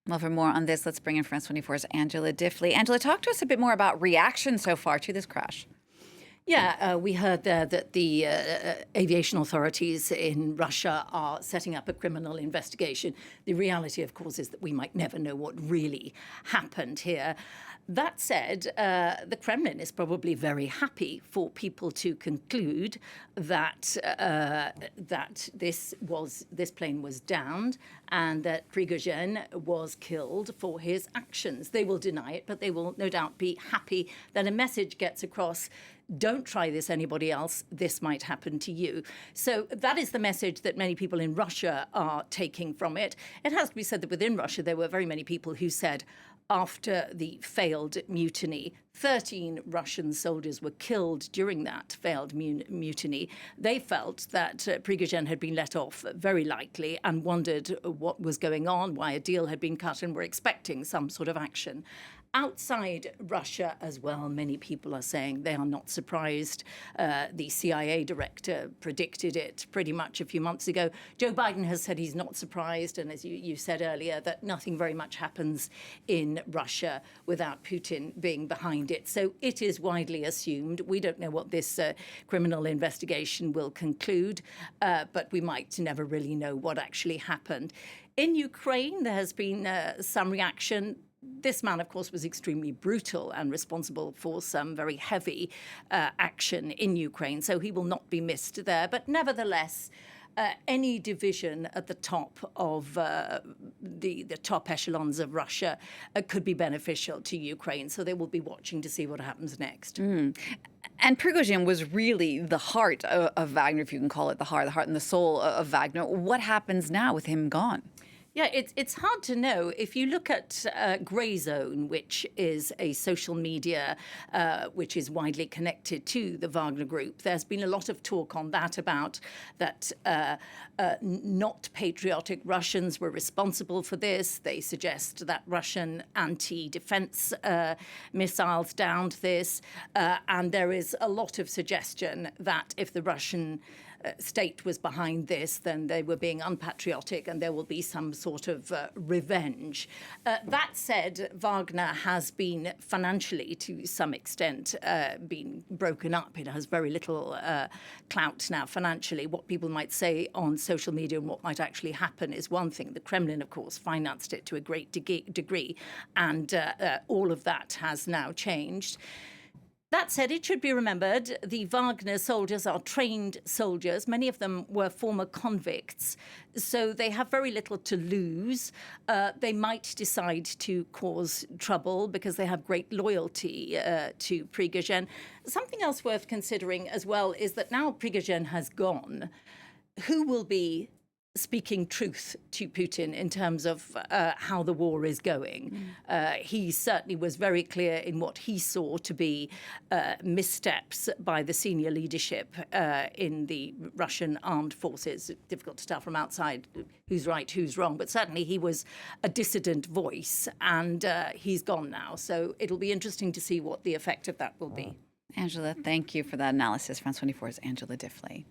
Well, for more on this, let's bring in France 24's Angela Diffley. Angela, talk to us a bit more about reaction so far to this crash. Yeah, we heard there that the aviation authorities in Russia are setting up a criminal investigation. The reality, of course, is that we might never know what really happened here. That said, the Kremlin is probably very happy for people to conclude that this plane was downed and that Prigozhin was killed for his actions. They will deny it, but they will no doubt be happy that a message gets across. Don't try this, anybody else. This might happen to you. So that is the message that many people in Russia are taking from it. It has to be said that within Russia, there were very many people who said, after the failed mutiny, 13 Russian soldiers were killed during that failed mutiny. They felt that Prigozhin had been let off very lightly and wondered what was going on, why a deal had been cut, and were expecting some sort of action. Outside Russia as well, many people are saying they are not surprised. The CIA director predicted it pretty much a few months ago. Joe Biden has said he's not surprised, and as you said earlier, that nothing very much happens in Russia without Putin being behind it. So it is widely assumed. We don't know what this criminal investigation will conclude, but we might never really know what actually happened. In Ukraine, there has been some reaction. This man, of course, was extremely brutal and responsible for some very heavy action in Ukraine, so he will not be missed there. But nevertheless, any division at the top of the top echelons of Russia could be beneficial to Ukraine, so they will be watching to see what happens next. And Prigozhin was really the heart of Wagner, if you can call it the heart and the soul of Wagner. What happens now with him gone? Yeah, it's hard to know. If you look at Grey Zone, which is a social media which is widely connected to the Wagner Group, there's been a lot of talk on that about that not patriotic Russians were responsible for this. They suggest that Russian anti-defense missiles downed this. And there is a lot of suggestion that if the Russian state was behind this, then they were being unpatriotic and there will be some sort of revenge. That said, Wagner has been financially, to some extent, been broken up. It has very little clout now financially. What people might say on social media and what might actually happen is one thing. The Kremlin, of course, financed it to a great degree, and all of that has now changed. That said, it should be remembered the Wagner soldiers are trained soldiers. Many of them were former convicts, so they have very little to lose. They might decide to cause trouble because they have great loyalty to Prigozhin. Something else worth considering as well is that now Prigozhin has gone, who will be speaking truth to Putin in terms of how the war is going. He certainly was very clear in what he saw to be missteps by the senior leadership in the Russian armed forces. Difficult to tell from outside who's right, who's wrong, but certainly he was a dissident voice, and he's gone now. So it'll be interesting to see what the effect of that will be. Angela, thank you for that analysis. France 24's Angela Diffley.